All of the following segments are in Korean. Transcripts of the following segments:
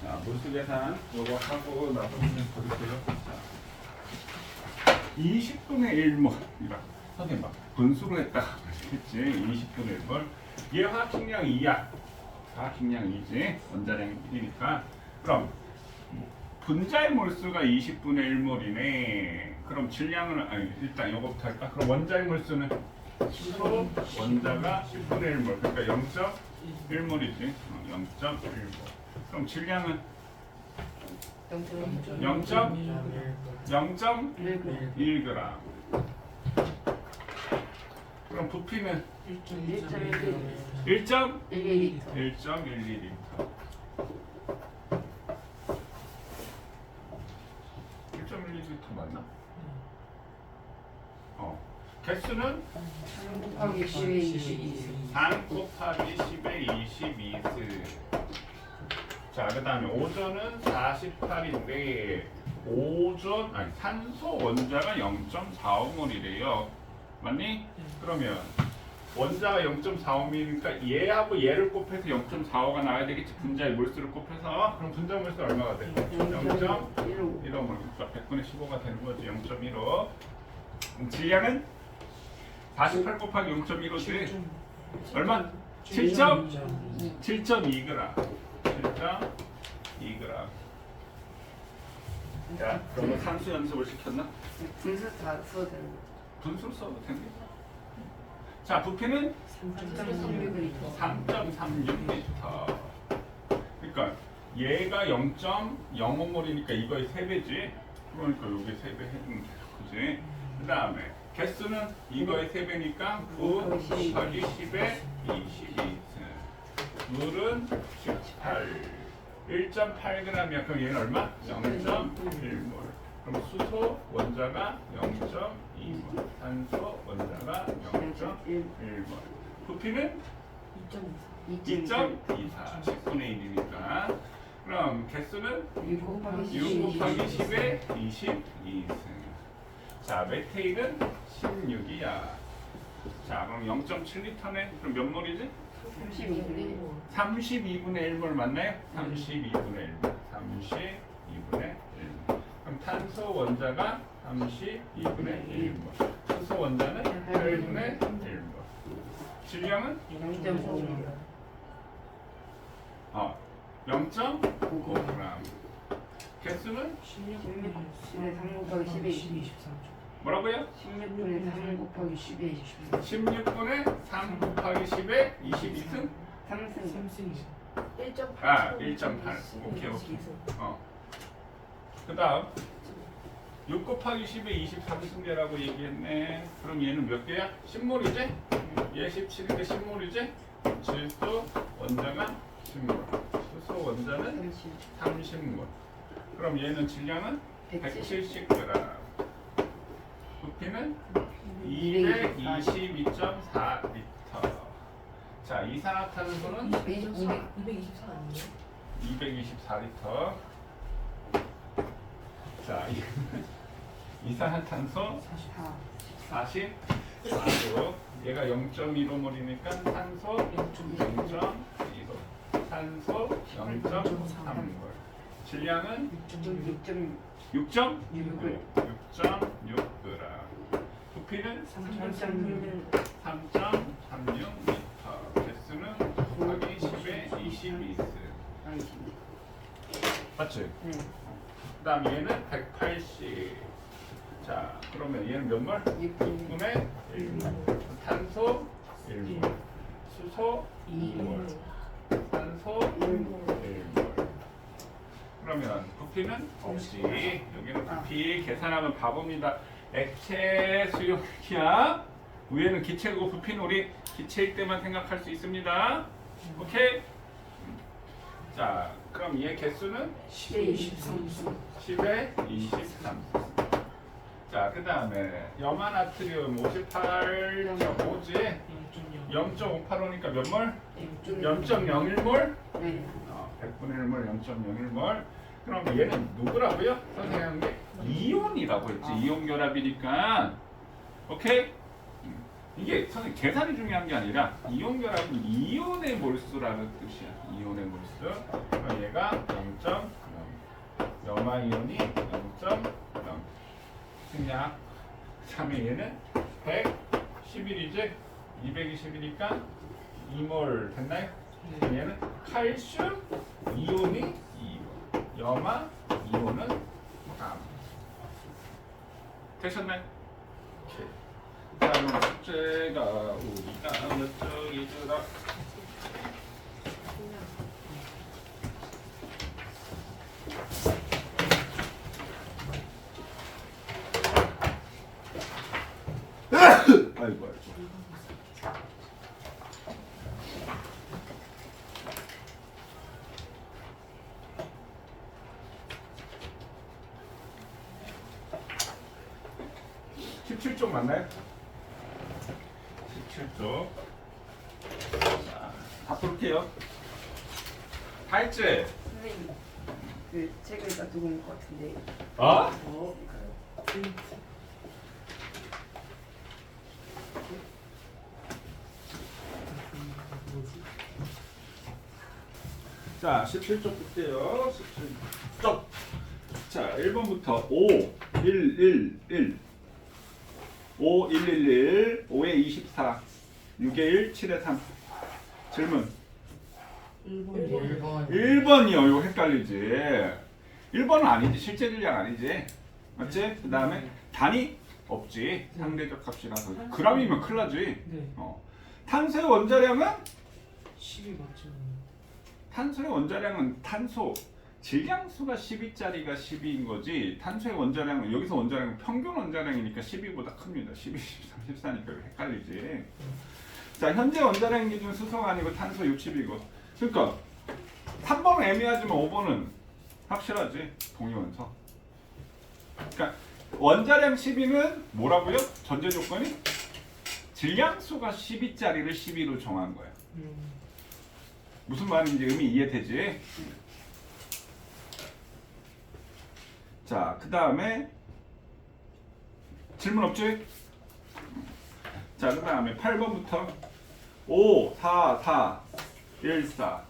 자, 몰수 계산 요거 하고 나서 좀 보세요. 20분의 1몰이라 선생님 막 분수로 했다 그랬지. 20분의 1몰. 얘 화학식량 2야. 화학식량 2지. 원자량 1이니까. 그럼 분자의 몰수가 20분의 1몰이네. 그럼 질량은 아니 일단 요거부터 할까? 그럼 원자의 몰수는 수소 원자가 10분의 1몰. 그러니까 0.1몰이지. 0.1몰. 그럼 질량은 0.1g. 그럼 부피는 1.12L. 1.12L 맞나? 개수는 3 곱하기 10에 22. 3 곱하기 10에 22스. 자, 그 다음에 오존은 48인데 산소 원자가 0.45몰이래요. 맞니? 그러면 원자가 0.45몰이니까 얘하고 얘를 곱해서 0.45가 나와야 되겠지. 분자의 몰수를 곱해서. 그럼 분자 몰수 얼마가 돼? 0.15몰. 그러니까 100분의 15가 되는 거지. 0.15. 질량은 48 곱하기 0.15지. 얼마? 7.2g. 7.2g. 자, 그러면 산수 연습을 시켰나? 분수 다 써도 되는 거. 분수를 써도 되네. 자, 부피는 3.36L. 3.36L. 그러니까 얘가 0.05몰이니까 이거의 3배지. 그러니까 요게 3배 해주면 돼. 그지? 그 다음에 개수는 이거의 3배니까 9 곱하기 10에 22. 물은 18. 1.8g이야. 그럼 얘는 얼마? 0.1몰. 그럼 수소 원자가 0.2몰. 산소 원자가 0.1몰. 부피는 2.24. 10분의 1이니까. 그럼 개수는 6 곱하기 10에 22승. 자, 메테일은 16이야. 자, 그럼 0.7L네. 그럼 몇 몰이지? 32분의 1몰 맞나요? 32분의 1몰. 32분의 1몰. 그럼 탄소 원자가 32분의 1몰. 수소 원자는 8분의 1몰. 질량은 0.5. 0.5g. 개수는 16분의 3 곱하기 10에 23. 뭐라고요? 16분의 3 곱하기 10에 23. 16분의 3 곱하기 10에 22승? 3승. 1.8. 오케이. 그 다음 6 곱하기 10에 23승계라고 얘기했네. 그럼 얘는 몇 개야? 10몰이지? 얘 17인데 10몰이지? 질소 원자가 10몰. 수소 원자는 30몰. 그럼 얘는 질량은 170g. 부피는 222.4L. 자, 이산화탄소는 224 아니에요? 224L. 자, 이산화탄소 44도. 얘가 0.15몰이니까 산소 0.15. 산소 0.3몰. 질량은 6.6g. 부피는 3.36m. 개수는 곱하기 10에 22스. 맞지? 네. 그 다음 얘는 180. 자, 그러면 얘는 몇 몰? 6분의 1몰. 탄소 1몰. 수소 2몰. 산소 1몰. 그러면 부피는 없지. 여기는 부피 계산하면 바보입니다. 액체 수용기야. 위에는 기체고 부피는 우리 기체일 때만 생각할 수 있습니다. 오케이? 자, 그럼 얘 개수는 10에 23. 10에 23. 자, 그 다음에 염화나트륨 58.5지? 0.585니까 몇 몰? 0.01몰? 네. 100분의 1몰, 0.01몰. 그럼 얘는 누구라고요? 선생님이 한 게 이온이라고 했지. 이온 결합이니까. 오케이? 이게 선생님 계산이 중요한 게 아니라 이온 결합은 이온의 몰수라는 뜻이야. 이온의 몰수. 그럼 얘가 0.01몰. 염화 이온이 0.0. 생략. 그다음에 얘는 111이지 220이니까 2몰 됐나요? 얘는 칼슘 이온이 2몰. 염화 이온은 3. 되셨나요? 오케이. 다음 숙제가 우리가 몇 쪽이더라? 아이고 아이고. (17쪽) 맞나요? 17쪽. 자, 다 볼게요. 다 했지? 선생님 그 책을 다 두고 온 것 같은데. 어? 자, 17쪽 볼게요. 17쪽. 자, 1번부터 5, 1, 1, 1. 5, 1, 1, 1. 5에 24. 6에 1, 7에 3. 질문. 1번. 1번이요. 이거 헷갈리지. 1번은 아니지. 실제 질량 아니지. 맞지? 그 다음에 단위 없지. 상대적 값이라서. 그람이면 큰일 나지. 네. 탄소의 원자량은? 10이 맞죠? 탄소의 원자량은 탄소 질량수가 12짜리가 12인 거지. 탄소의 원자량은 여기서 원자량은 평균 원자량이니까 12보다 큽니다. 12, 13, 14니까 헷갈리지. 자, 현재 원자량 기준 수소가 아니고 탄소 60이고. 그러니까 3번은 애매하지만 5번은 확실하지. 동위원소. 그러니까 원자량 12는 뭐라고요? 전제 조건이 질량수가 12짜리를 12로 정한 거야. 무슨 말인지 의미 이해되지? 자, 그 다음에 질문 없지? 자, 그 다음에 8번부터 5, 4, 4, 1, 4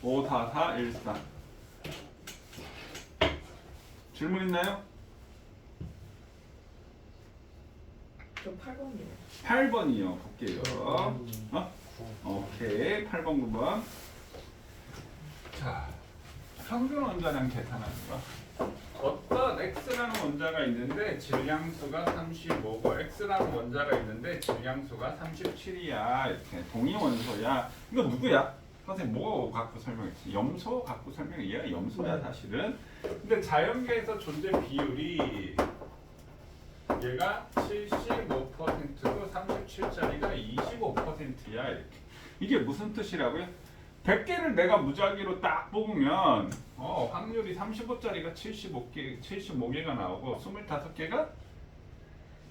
5, 4, 4, 1, 4 질문 있나요? 저 8번이요. 8번이요. 볼게요. 오케이. 8번, 9번. 자, 평균 원자량 계산하는 거. 어떤 X라는 원자가 있는데 질량수가 35고 X라는 원자가 있는데 질량수가 37이야. 이렇게 동위 원소야. 이거 누구야? 선생님 뭐 갖고 설명했지? 염소 갖고 설명해. 얘가 염소야 사실은. 근데 자연계에서 존재 비율이 얘가 75%고 37짜리가 25%야. 이렇게. 이게 무슨 뜻이라고요? 100개를 내가 무작위로 딱 뽑으면 확률이 35짜리가 75개가 나오고 25개가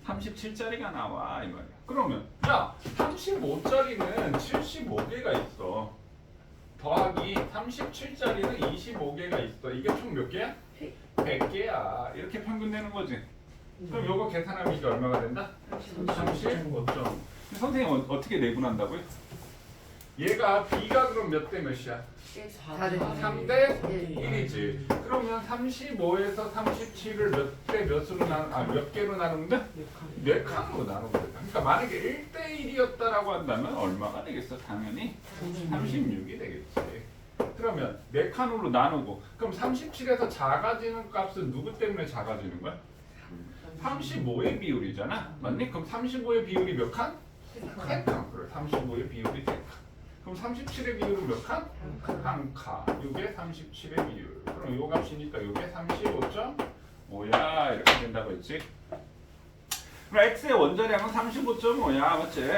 37짜리가 나와 이 말이야. 그러면 야 35짜리는 75개가 있어. 더하기 37짜리는 25개가 있어. 이게 총 몇 개야? 100개야. 이렇게 평균 되는 거지. 그럼 요거 계산하면 이게 얼마가 된다? 35점. 선생님 어떻게 내분한다고요? 얘가 B가 그럼 몇 대 몇이야? 3대 1이지. 그러면 35에서 37을 몇 대 몇으로 몇 개로 나누는데? 4칸으로 나누는 거야. 그러니까 만약에 1대 1이었다라고 한다면 얼마가 되겠어? 당연히 36이 되겠지. 그러면 4칸으로 나누고 그럼 37에서 작아지는 값은 누구 때문에 작아지는 거야? 35의 비율이잖아. 맞니? 그럼 35의 비율이 몇 칸? 3칸. 그래. 35의 비율이 3칸. 그럼 37의 비율은 몇 칸? 한 칸. 이게 37의 비율. 그럼 요 값이니까 이게 35.5야. 이렇게 된다고 했지. 그럼 X의 원자량은 35.5야. 맞지?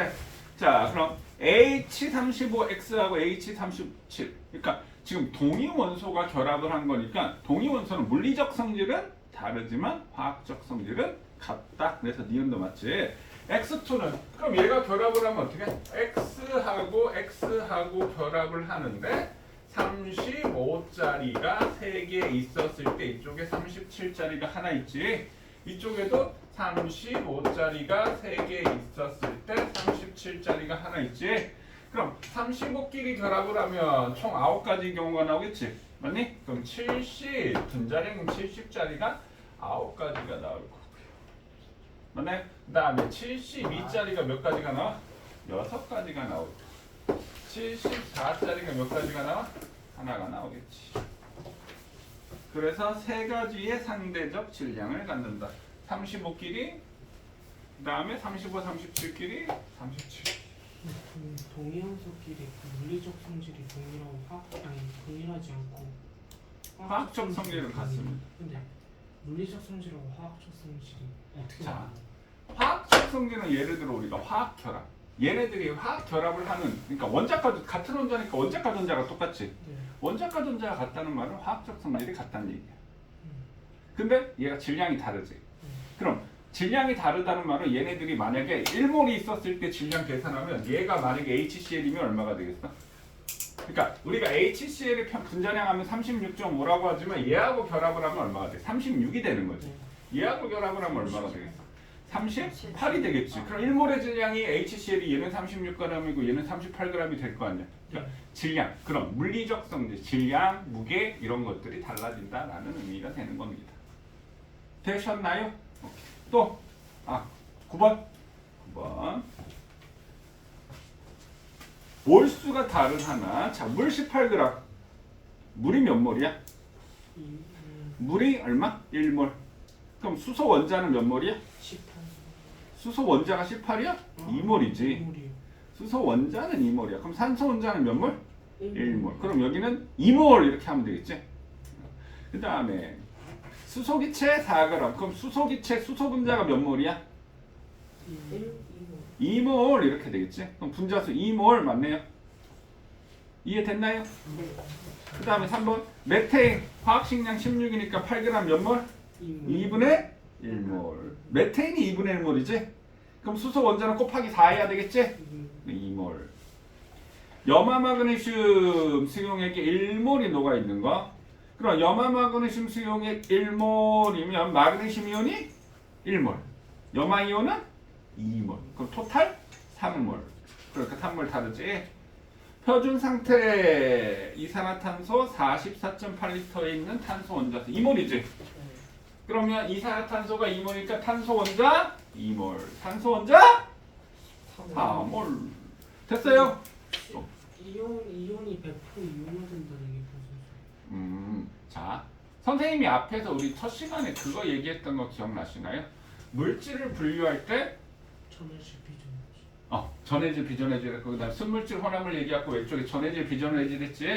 자, 그럼 H35X하고 H37. 그러니까 지금 동위 원소가 결합을 한 거니까 동위 원소는 물리적 성질은 다르지만 화학적 성질은 같다. 그래서 니은도 맞지. X2는 그럼 얘가 결합을 하면 어떻게? X하고 결합을 하는데 35짜리가 3개 있었을 때 이쪽에 37짜리가 하나 있지. 이쪽에도 35짜리가 3개 있었을 때 37짜리가 하나 있지. 그럼 35끼리 결합을 하면 총 9가지 경우가 나오겠지. 맞니? 그럼 70 분자량 70짜리가 9가지가 나올 거고요. 맞네? 그 다음에 72짜리가 몇 가지가 나와? 6가지가 나오고 74짜리가 몇 가지가 나와? 하나가 나오겠지. 그래서 세 가지의 상대적 질량을 갖는다. 35끼리, 그 다음에 35, 37끼리, 37. 동위원소끼리 그 물리적 성질이 동일하지 않고 화학적 성질은 같습니다. 근데 물리적 성질하고 화학적 성질이 어떻게 자, 다르나요? 화학적 성질은 예를 들어 우리가 화학 결합. 얘네들이 화학 결합을 하는, 그러니까 원자과 같은 원자니까 원자과 전자가 똑같지. 네. 원자과 전자가 같다는 말은 화학적 성질이 같다는 얘기야. 근데 얘가 질량이 다르지. 그럼 질량이 다르다는 말은 얘네들이 만약에 1몰이 있었을 때 질량 계산하면 얘가 만약에 HCl이면 얼마가 되겠어? 그러니까 우리가 HCl의 분자량 하면 36.5라고 하지만 얘하고 결합을 하면 얼마가 돼? 36이 되는 거지. 얘하고 결합을 하면 얼마가 되겠어? 38이 되겠지. 그럼 1몰의 질량이 HCl이 얘는 36g이고 얘는 38g이 될 거 아니야. 그러니까 질량, 그럼 물리적 성질, 질량, 무게 이런 것들이 달라진다라는 의미가 되는 겁니다. 되셨나요? 또 9번. 9번. 몰수가 다른 하나. 자, 물 18g. 물이 몇 몰이야? 물이 얼마? 1몰. 그럼 수소 원자는 몇 몰이야? 18. 수소 원자가 18이야? 2몰이지. 2몰이요. 수소 원자는 2몰이야. 그럼 산소 원자는 몇 몰? 1몰. 그럼 여기는 2몰 이렇게 하면 되겠지? 그 다음에 수소기체 4g. 그럼 수소기체 수소 분자가 몇 몰이야? 2몰 이렇게 되겠지? 그럼 분자수 2몰 맞네요. 이해됐나요? 그 다음에 3번 메테인 화학식량 16이니까 8g 몇 몰? 2분의 1몰. 메테인이 2분의 1몰이지? 그럼 수소 원자는 곱하기 4 해야 되겠지? 2몰. 염화마그네슘 수용액에 1몰이 녹아있는 거. 그럼 염화마그네슘 수용액 1몰이면 마그네슘 이온이 1몰. 염화이온은 2몰. 그럼 토탈 3몰. 그러니까 3몰 다르지? 표준 상태 이산화탄소 44.8리터에 있는 탄소 원자수 2몰이지? 그러면 이산화탄소가 2몰이니까 탄소 원자 2몰. 산소 원자 4몰. 됐어요? 이온이 100% 이온화된다는 게 무슨 자, 선생님이 앞에서 우리 첫 시간에 그거 얘기했던 거 기억나시나요? 물질을 분류할 때 전해질 비전해질. 전해질, 비전해질, 그다음 순물질, 혼합물 얘기하고 왼쪽에 전해질, 비전해질 했지.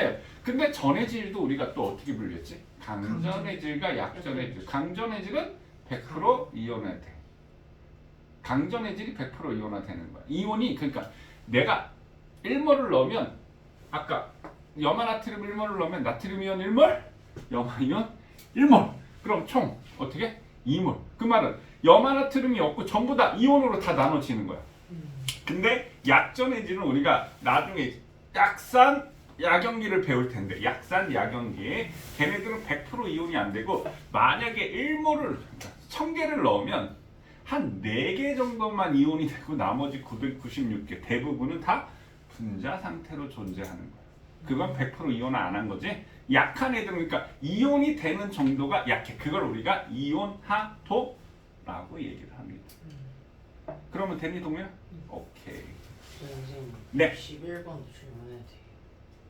근데 전해질도 우리가 또 어떻게 분류했지? 강전해질과 약전해질. 강전해질은 100% 이온화돼. 강전해질이 100% 이온화되는 거야. 이온이 그러니까 내가 1몰을 넣으면 아까 염화나트륨 1몰을 넣으면 나트륨 이온 1몰, 염화이온 1몰. 그럼 총 어떻게? 2몰. 그 말은 염화나트륨이 없고 전부 다 이온으로 다 나눠지는 거야. 근데 약전해질은 우리가 나중에 약산 약연기를 배울 텐데 약산 약연기 걔네들은 100% 이온이 안 되고 만약에 1몰을 1000개를 넣으면 한 4개 정도만 이온이 되고 나머지 996개 대부분은 다 분자 상태로 존재하는 거야. 그건 100% 이온화 안 한 거지. 약한 애들은 그러니까 이온이 되는 정도가 약해. 그걸 우리가 이온하도라고 얘기를 합니다. 그러면 되니 동면? 오케이. 선생님. 네. 11번도 질문해도 돼요?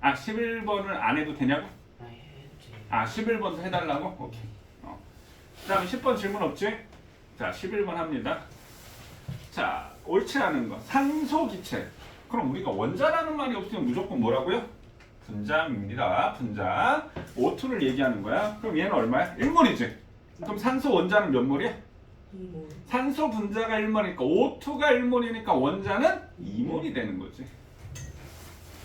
11번을 안 해도 되냐고? 해도 돼요. 11번도 해달라고? 오케이. 그 다음에 10번 질문 없지? 자, 11번 합니다. 자, 옳지 않은 거. 산소기체. 그럼 우리가 원자라는 말이 없으면 무조건 뭐라고요? 분자입니다. 분자. O2를 얘기하는 거야. 그럼 얘는 얼마야? 1몰이지? 그럼 산소 원자는 몇 몰이야? 2몰. 산소 분자가 1몰이니까 O2가 1몰이니까 원자는 2몰이 되는 거지.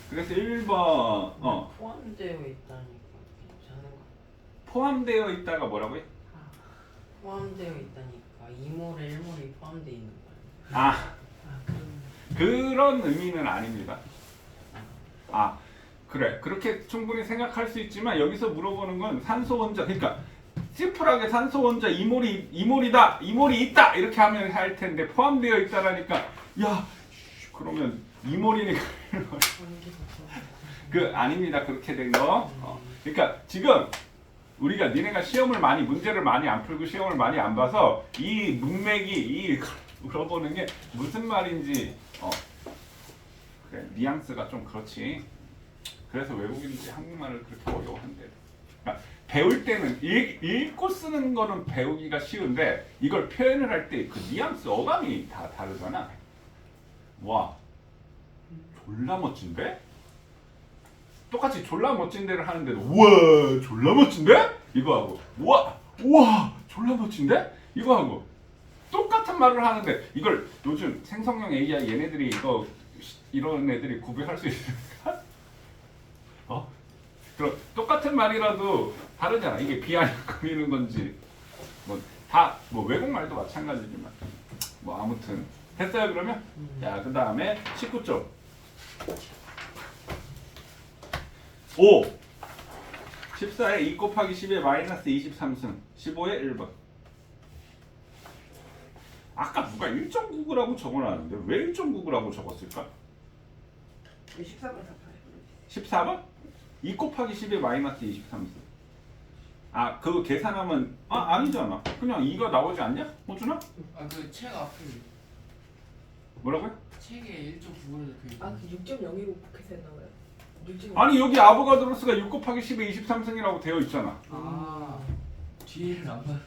그래서 1번 포함되어 있다니까 괜찮은 거. 포함되어 있다가 뭐라고요? 포함되어 있다니까 2몰에 1몰이 포함되어 있는 거예요. 그런 의미는 아닙니다. 그래. 그렇게 충분히 생각할 수 있지만 여기서 물어보는 건 산소 원자. 그러니까 심플하게 산소 원자 2몰이다. 2몰이 있다. 이렇게 하면 할 텐데 포함되어 있다라니까 야, 그러면 2몰이니까 한개 그 아닙니다. 그렇게 된 거. 그러니까 지금 우리가 니네가 시험을 많이 문제를 많이 안 풀고 시험을 많이 안 봐서 이 문맥이 이 물어보는 게 무슨 말인지 그래, 뉘앙스가 좀 그렇지. 그래서 외국인들이 한국말을 그렇게 어려워한대. 그러니까 배울 때는 읽고 쓰는 거는 배우기가 쉬운데 이걸 표현을 할 때 그 뉘앙스 어감이 다 다르잖아. 와, 졸라 멋진데? 똑같이 졸라 멋진 데를 하는데도 우와 졸라 멋진데? 이거 하고 우와 졸라 멋진데? 이거 하고 똑같은 말을 하는데 이걸 요즘 생성형 AI 얘네들이 이런 애들이 구별할 수 있을까? 그럼 똑같은 말이라도 다르잖아. 이게 비아냥거리는 건지 뭐 외국말도 마찬가지지만 뭐 아무튼 됐어요 그러면? 자 그 다음에 19쪽 5 14에 2 곱하기 10의 마이너스 23승 15의 1번. 아까 누가 1.99라고 적어놨는데 왜 1.99라고 적었을까? 14번 답하래. 14번? 2 곱하기 10의 마이너스 23승. 아 그거 계산하면 아니잖아. 그냥 2가 나오지 않냐? 호준아? 아그 책 앞에 뭐라고요? 책에 1.9를 그 아, 그 6.015 포켓에 나와요? 6.0. 아니 여기 아보가드로스가 6 곱하기 10의 23승이라고 되어 있잖아. 아 뒤에는 안 봐요.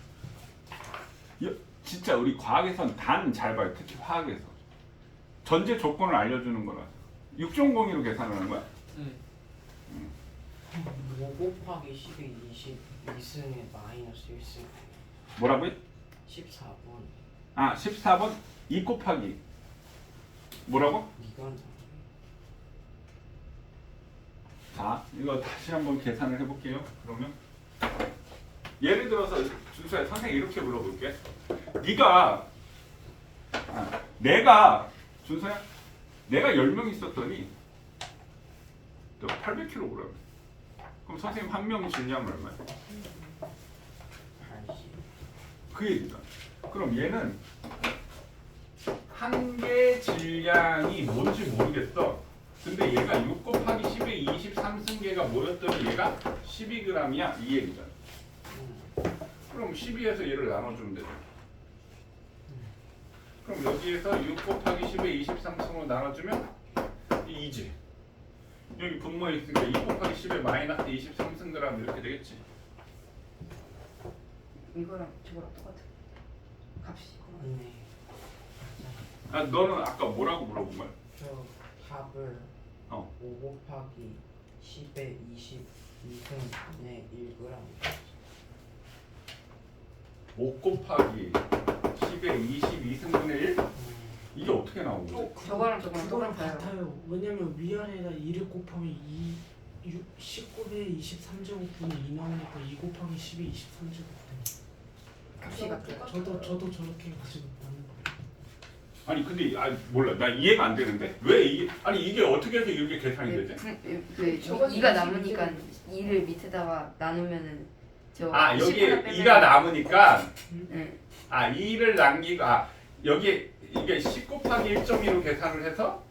진짜 우리 과학에선 단 잘 봐요. 특히 화학에서. 전제 조건을 알려주는 거라. 6.0으로 계산하는 거야? 네. 5 곱하기 10의 22승에 마이너스 1승. 뭐라고요? 14번. 아 14번 2 곱하기 뭐라고? 이건 자 이거 다시 한번 계산을 해볼게요. 그러면 예를 들어서 준수야 선생님 이렇게 물어볼게. 내가 준수야 내가 10명 있었더니 너 800kg. 그럼 선생님 한 명 질량은 얼마야? 80. 그 얘기다. 그럼 얘는 한 개 질량이 뭔지 모르겠어. 근데 얘가 6 곱하기 10의 23승계가 모였더니 얘가 12g이야. 이 얘기잖아. 그럼 12에서 얘를 나눠주면 되잖아. 그럼 여기에서 6 곱하기 10의 23승으로 나눠주면 2지. 여기 분모에 있으니까 2 곱하기 10의 마이너스 23승 이렇게 되겠지. 이거랑 저거랑 똑같아. 값이. 네. 아 너는 아까 뭐라고 물어본 거야? 저 답을 5 곱하기 10의 22승분의 1g. 5 곱하기 10의 22승분의 1? 이게 어떻게 나온 거지? 저거랑 저거랑 그거랑 똑같아요. 같아요. 왜냐면 위아래에다 2를 곱하면 19의 23제곱분의 2 나오니까 2 곱하기 10의 23제곱분의 값이 같아요. 저도 저렇게 가지고 맞는 거예요. 아니 근데 몰라 나 이해가 안 되는데 왜 이게 이게 어떻게 해서 이렇게 계산이 되지? 그 2가 남으니까 2를 밑에다가 나누면은 저 여기 10 하나 빼면- 2가 남으니까 네. 2를 남기고 여기 이게 10 곱하기 1.2로 계산을 해서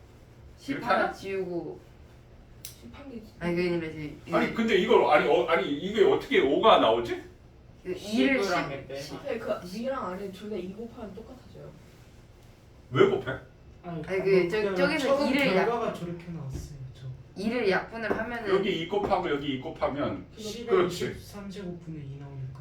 10 이렇게 하나 하나? 지우고 심판기. 아니 그게 아니라 이제 근데 이걸 아니 이게 어떻게 5가 나오지? 2를 10g에 빼. 그 위랑 아래 둘 다 2 곱하면 똑같아져요. 왜 곱해? 아니 저기서 처음 2를 결과가 저렇게 나왔어요. 2를 약분을 하면은 여기 2 곱하고 여기 2 곱하면 10의 그렇지. 23제곱분의 2 나오니까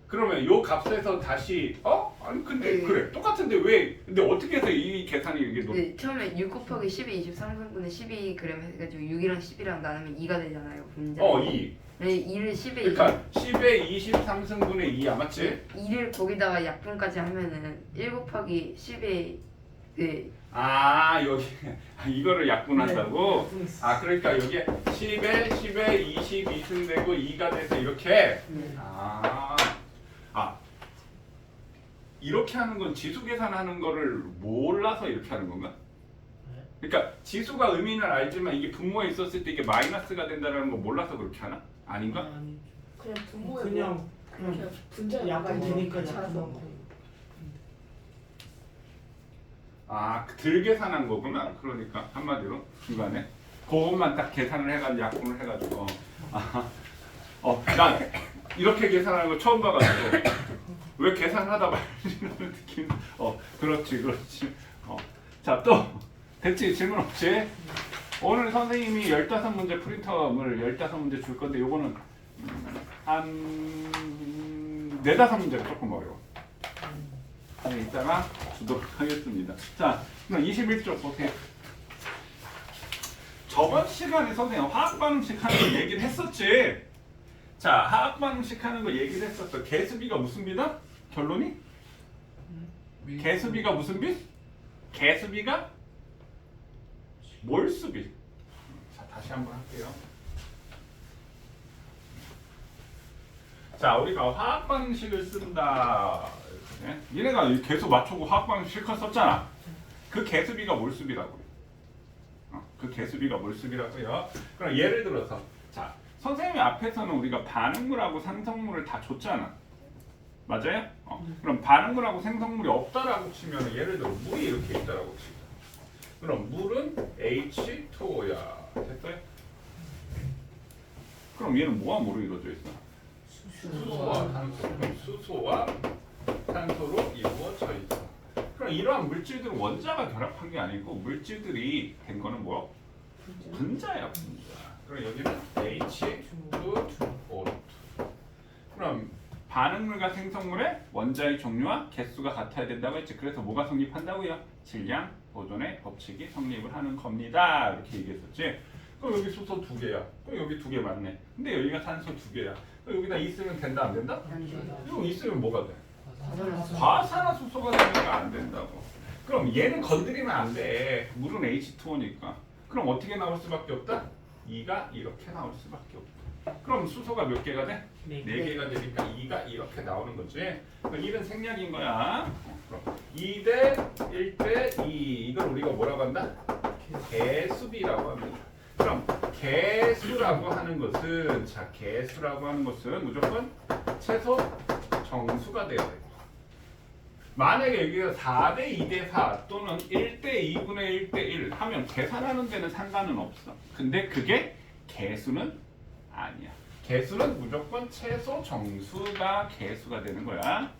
그러면 요 값에서 다시 아니 근데 네. 그래 똑같은데 왜 근데 어떻게 해서 이 계산이 이게 네, 처음에 6 곱하기 10의 23승분의 12g 해가지고 6이랑 10이랑 나누면 2가 되잖아요. 분자. 2 네, 2를 10에 그러니까 10의 23승분의 2야 맞지? 2를 거기다가 약분까지 하면은 1 곱하기 10의 네, 여기 이거를 약분한다고? 네, 그러니까 여기에 10에 22승 되고 2가 돼서 이렇게 네. 이렇게 하는 건 지수 계산하는 거를 몰라서 이렇게 하는 건가? 그러니까 지수가 의미는 알지만 이게 분모에 있었을 때 이게 마이너스가 된다는 거 몰라서 그렇게 하나? 아닌가? 아니 그냥 분모에 그냥 분자 약분 되니까 잘라서 약분한 거. 들 계산한 거구나. 그러니까 한마디로 중간에 그것만 딱 계산을 해가지고 약분을 해가지고 난 이렇게 계산하는 거 처음 봐가지고 왜 계산하다 말리는 느낌. 그렇지. 자, 또 됐지? 질문 없지? 오늘 선생님이 15문제 프린터를 15문제 줄 건데 요거는 한 4-5문제가 조금 어려워. 이따가 주도록 하겠습니다. 자, 그럼 21쪽 보세요. 저번 시간에 선생님 화학 반응식 하는 거 얘기를 했었지. 자, 화학 반응식 하는 거 얘기를 했었어. 개수비가 무슨 비다? 결론이? 개수비가 무슨 비? 개수비가 몰수비. 자, 다시 한번 할게요. 자, 우리가 화학 반응식을 쓴다. 네? 얘네가 개수 맞추고 화학 반응식 실컷 썼잖아. 그 개수비가 몰수비라고요. 그 개수비가 몰수비라고요. 그럼 예를 들어서 자, 선생님이 앞에서는 우리가 반응물하고 생성물을 다 줬잖아. 맞아요? 그럼 반응물하고 생성물이 없다라고 치면 예를 들어 물이 이렇게 있다라고 치자. 그럼 물은 H2O야. 됐어요? 그럼 얘는 뭐와 뭐로 이루어져 있어? 수소와 탄소. 수소와 탄소로 이루어져 있어. 그럼 이러한 물질들은 원자가 결합한 게 아니고 물질들이 된 거는 뭐? 분자야, 분자. 그럼 여기는 H2O2. 그럼 반응물과 생성물의 원자의 종류와 개수가 같아야 된다고 했지. 그래서 뭐가 성립한다고요? 질량 보존의 법칙이 성립을 하는 겁니다. 이렇게 얘기했었지. 그럼 여기 수소 2개야. 그럼 여기 2개 맞네. 근데 여기가 탄소 2개야. 그럼 여기다 있으면 된다, 안 된다? 이거 있으면 뭐가 돼? 과산화수소가 되면 안 된다고. 그럼 얘는 건드리면 안 돼. 물은 H2O니까. 그럼 어떻게 나올 수밖에 없다? 2가 이렇게 나올 수밖에 없다. 그럼 수소가 몇 개가 돼? 4개가 되니까 2가 이렇게 나오는 거지. 그럼 1은 생략인 거야. 그럼 2대 1대 2. 이걸 우리가 뭐라고 한다? 개수비라고 합니다. 그럼 개수라고 하는 것은 개수라고 하는 것은 무조건 최소 정수가 돼야 돼. 만약에 여기가 4대 2대 4 또는 1대 2분의 1대 1 하면 계산하는 데는 상관은 없어. 근데 그게 개수는 아니야. 개수는 무조건 최소 정수가 개수가 되는 거야.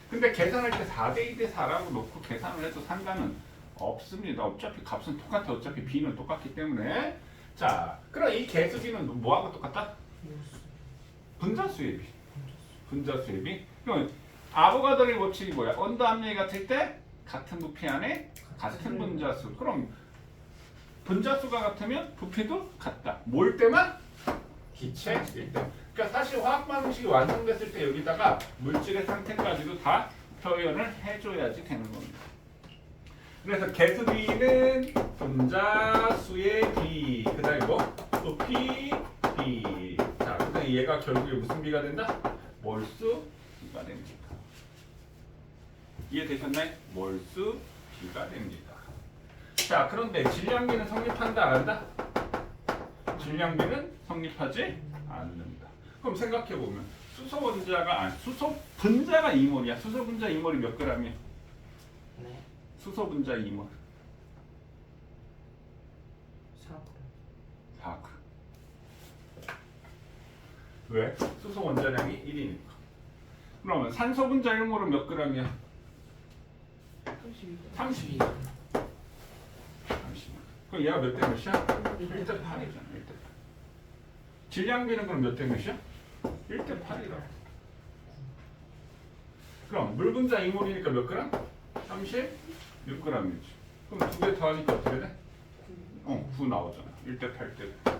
근데 계산할 때 4대 2대 4라고 놓고 계산을 해도 상관은 없습니다. 어차피 값은 똑같아. 어차피 b는 똑같기 때문에. 자, 그럼 이 개수비는 뭐하고 똑같다? 분자수의 비. 분자수의 비. 그럼 아보가드로의 법칙이 뭐야? 온도 압력이 같을 때 같은 부피 안에 같은 분자수. 그럼 분자수가 같으면 부피도 같다. 뭘 때만? 기체일 때. 그러니까 사실 화학 반응식이 완성됐을 때 여기다가 물질의 상태까지도 다 표현을 해줘야지 되는 겁니다. 그래서 개수비는 분자수의 비. 그다음에 뭐? 부피 비. 자, 그다음에 얘가 결국에 무슨 비가 된다? 몰수 비가 됩니다. 이해되셨나요? 몰수 비가 됩니다. 자, 그런데 질량비는 성립한다, 안 한다? 질량비는 성립하지 않는다. 그럼 생각해 보면 수소 분자가 2몰이야. 수소 분자 2몰이 몇 g이야? 네. 수소 분자 2몰 4g. 4g. 왜? 수소 원자량이 1이니까. 그러면 산소 분자 1몰은 몇 g이야? 32. 그럼 얘가 몇 대 몇이야? 1대 8이잖아. 1대 8. 질량비는 그럼 몇 대 몇이야? 1대 8이라. 그럼 물 분자 2몰이니까 몇 그램? 36g이지. 그럼 두 개 더하니까 어떻게 돼? 9 나오잖아. 1대 8대 9.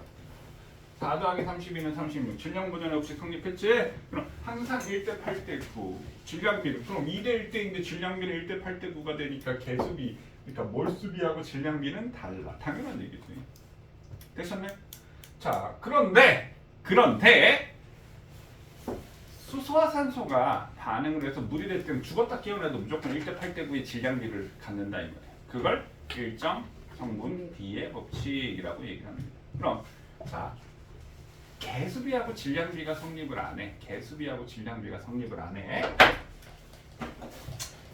4 더하기 32는 36. 질량 보존의 법칙 성립했지? 그럼 항상 1대 8대 9. 질량비는 그럼 2대 1대인데 질량비는 1대 8대 9가 되니까 개수비, 그러니까 몰수비하고 질량비는 달라. 당연한 얘기지. 되셨네? 자, 그런데 수소와 산소가 반응을 해서 물이 될 때는 죽었다 깨어나도 무조건 1대 8대 9의 질량비를 갖는다 이 말이에요. 그걸 일정 성분 B의 법칙이라고 얘기를 합니다. 그럼 자, 개수비하고 질량비가 성립을 안 해. 개수비하고 질량비가 성립을 안 해.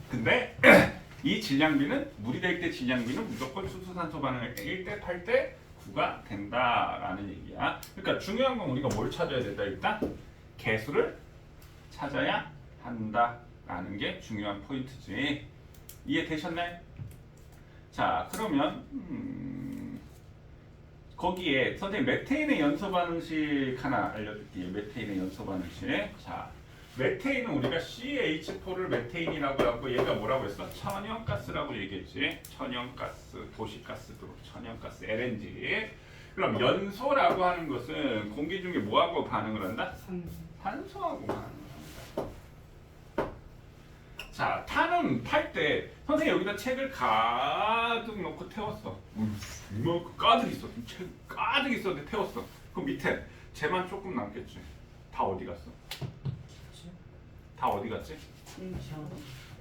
근데 이 질량비는 물이 될 때 질량비는 무조건 수소산소 반응할 때 1대 8대 9가 된다라는 얘기야. 그러니까 중요한 건 우리가 뭘 찾아야 된다. 일단 개수를 찾아야 한다라는 게 중요한 포인트지. 이해되셨나요? 자, 그러면 거기에 선생님 메테인의 연소 반응식 하나 알려드릴게요. 메테인의 연소 반응식. 자, 메테인은 우리가 CH4를 메테인이라고 하고 얘가 뭐라고 했어? 천연가스라고 얘기했지. 천연가스, 도시가스 그룹, 천연가스, LNG. 그럼 연소라고 하는 것은 공기 중에 뭐하고 반응을 한다? 탄소하고 반응을 한다. 자, 탄은 팔 때 선생님 여기다 책을 가득 넣고 태웠어. 이만큼 가득 있어. 책 가득 있었는데 태웠어. 그 밑에 재만 조금 남겠지. 다 어디 갔어? 다 어디 갔지?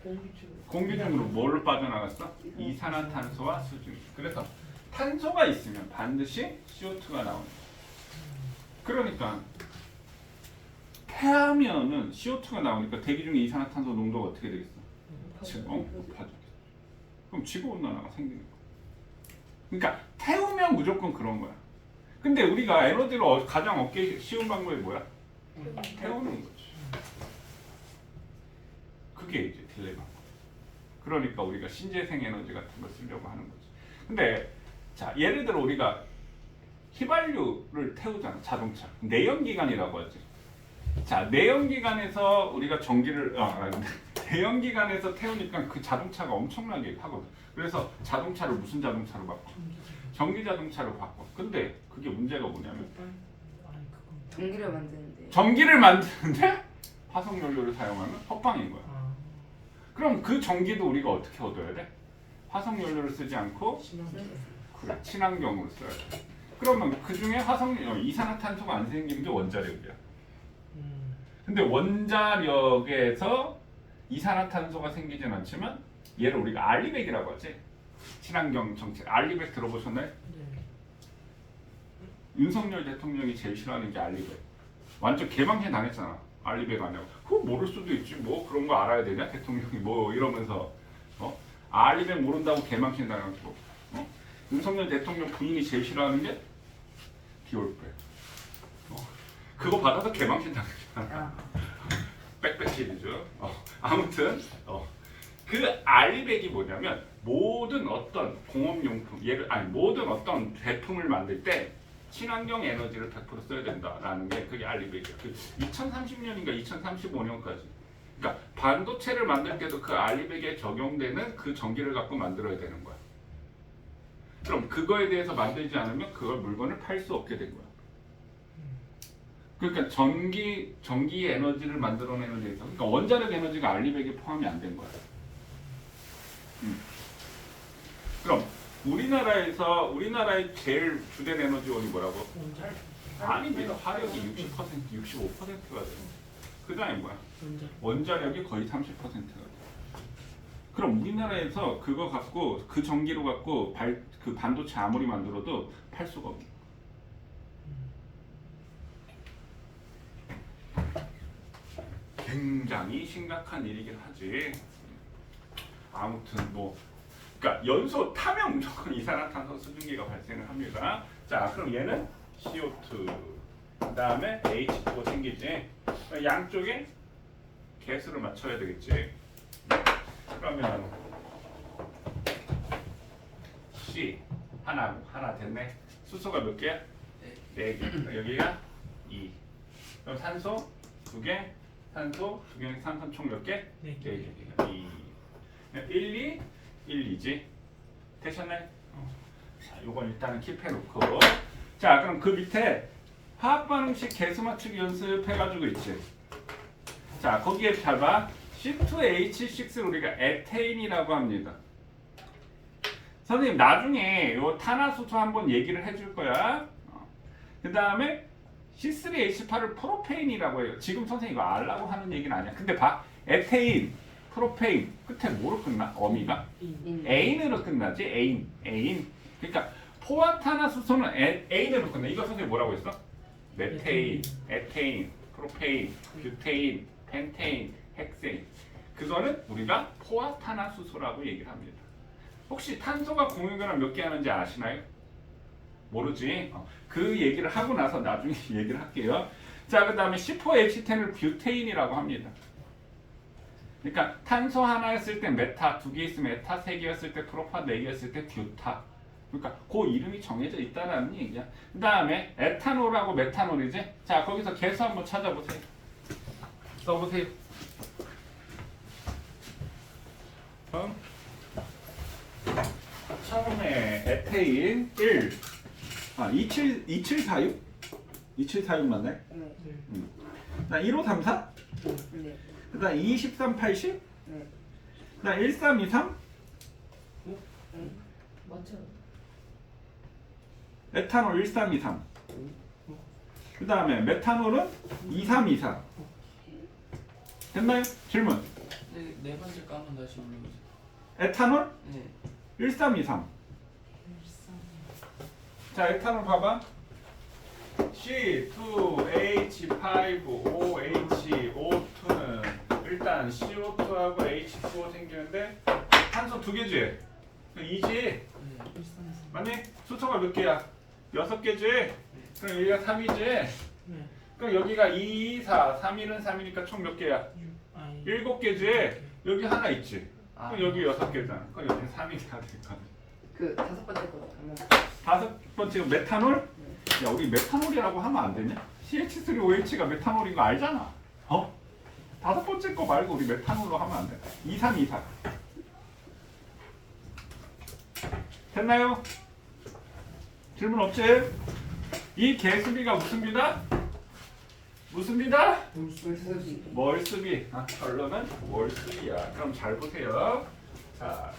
공기 중. 공기 중으로 뭘로 빠져나갔어? 이산화탄소와 수증기. 그래서 탄소가 있으면 반드시 CO2가 나오는 거야. 그러니까 태하면은 CO2가 나오니까 대기 중에 이산화탄소 농도가 어떻게 되겠어? 높아지겠어. 그럼 지구온난화가 생기는 거야. 그러니까 태우면 무조건 그런 거야. 근데 우리가 에너지를 가장 얻기 쉬운 방법이 뭐야? 태우는 거지. 그게 이제 딜레마. 그러니까 우리가 신재생 에너지 같은 걸 쓰려고 하는 거지. 근데 자, 예를 들어 우리가 휘발유를 태우잖아. 자동차. 내연기관이라고 하지. 자, 내연기관에서 우리가 전기를 내연기관에서 태우니까 그 자동차가 엄청나게 하거든. 그래서 자동차를 무슨 자동차로 바꿔? 전기 자동차로 바꿔. 근데 그게 문제가 뭐냐면 전기를 만드는데. 전기를 만드는데 화석 연료를 사용하면 헛방인 거야. 아, 그럼 그 전기도 우리가 어떻게 얻어야 돼? 화석 연료를 쓰지 않고 그래, 친환경으로 써야 돼. 그러면 그 중에 이산화탄소가 안 생기는 게 원자력이야. 근데 원자력에서 이산화탄소가 생기진 않지만 얘를 우리가 알리백이라고 하지. 친환경 정책 알리백 들어보셨나요? 네. 윤석열 대통령이 제일 싫어하는 게 알리백. 완전 개방해 당했잖아. 알리백 아니고. 그거 모를 수도 있지. 뭐 그런 거 알아야 되냐? 대통령이 뭐 이러면서 알리백 모른다고 개방해 당하고. 윤석열 대통령 부인이 제일 싫어하는 게 디올백. 그거 받아서 개방신 당했잖아. 빽빽 시리즈. 아무튼 그 알리백이 뭐냐면 모든 어떤 공업용품, 모든 어떤 제품을 만들 때 친환경 에너지를 100% 써야 된다라는 게 그게 알리백이야. 그 2030년인가 2035년까지. 그러니까 반도체를 만들 때도 그 알리백에 적용되는 그 전기를 갖고 만들어야 되는 거야. 그럼 그거에 대해서 만들지 않으면 그걸 물건을 팔 수 없게 된 거야. 그러니까 전기 에너지를 만들어내는 데서 그러니까 원자력 에너지가 알리백에 포함이 안 된 거야. 그럼 우리나라의 제일 주된 에너지원이 뭐라고? 아닙니다. 화력이 60%, 65%가 돼. 그 다음에 뭐야? 원자력이 거의 30%가 돼. 그럼 우리나라에서 그거 갖고 그 전기로 갖고 그 반도체 아무리 만들어도 팔 수가 없는 거야. 굉장히 심각한 일이긴 하지. 아무튼 그러니까 연소 타면 무조건 이산화탄소 수증기가 발생을 합니다. 자, 그럼 얘는 CO2, 그 다음에 H2O 생기지. 양쪽에 개수를 맞춰야 되겠지. 그러면 C 하나 됐네. 수소가 몇 개야? 4개. 여기가 2. 그럼 산소 2개. 산소 2개. 산소 총 몇 개? 4개. 2. 1, 2지. 되셨나요? 자, 요건 일단은 킵해놓고. 자, 그럼 그 밑에 화학 반응식 개수 맞추기 연습해가지고 있지. 자, 거기에 봐봐. C2H6를 우리가 에테인이라고 합니다. 선생님 나중에 요 탄화수소 한번 얘기를 해줄 거야. 그 다음에 C3H8을 프로페인이라고 해요. 지금 선생님 이거 알라고 하는 얘기는 아니야. 근데 봐. 에테인, 프로페인 끝에 뭐로 끝나? 어미가? 에인으로 끝나지. 에인. 그러니까 포화탄화수소는 에인으로 끝나. 이거 선생님 뭐라고 했어? 메테인, 에테인, 프로페인, 뷰테인, 펜테인, 헥세인. 그거는 우리가 포화탄화수소라고 얘기를 합니다. 혹시 탄소가 공유결합 몇 개 하는지 아시나요? 모르지? 그 얘기를 하고 나서 나중에 얘기를 할게요. 자, 그 다음에 C4H10을 뷰테인이라고 합니다. 그러니까 탄소 하나였을 때 메타, 두 개 있으면 에타, 세 개였을 때 프로파, 네 개였을 때 뷰타. 그러니까 그 이름이 정해져 있다라는 얘기야. 그 다음에 에탄올하고 메탄올이지? 자, 거기서 개수 한번 찾아보세요. 써보세요. 처음에 에테인 1. 2746? 2746 맞나요? 네. 나 1534? 네. 그다음 2380? 네. 그다음 1323? 맞잖아. 에탄올 1323. 그다음에 메탄올은 2324. 됐나요? 질문. 네 번째 거 한번 다시 올려보세요. 에탄올 네. 1323. 자, 에탄올 봐봐. C2H5OH2는 일단 CO2하고 H2O 생기는데 탄소 두 개지? 2지? 네. 맞니? 수소가 몇 개야? 6개지? 그럼 여기가 3이지? 네. 그럼 여기가 2, 2, 4, 3, 1은 3이니까 총 몇 개야? 7개지? 여기 하나 있지? 그럼 여기 6개잖아. 그럼 여기 3이 돼야 될 거야. 그 다섯 번째 거 한번. 다섯 번째가 메탄올? 야, 우리 메탄올이라고 하면 안 되냐? CH3OH가 메탄올인 거 알잖아. 어? 다섯 번째 거 말고 우리 메탄올로 하면 안 돼. 2324. 됐나요? 질문 없지? 이 개수비가 무슨 비다? 무슨 비다? 물수비. 몰수비. 결론은 몰수비야. 그럼 잘 보세요. 자,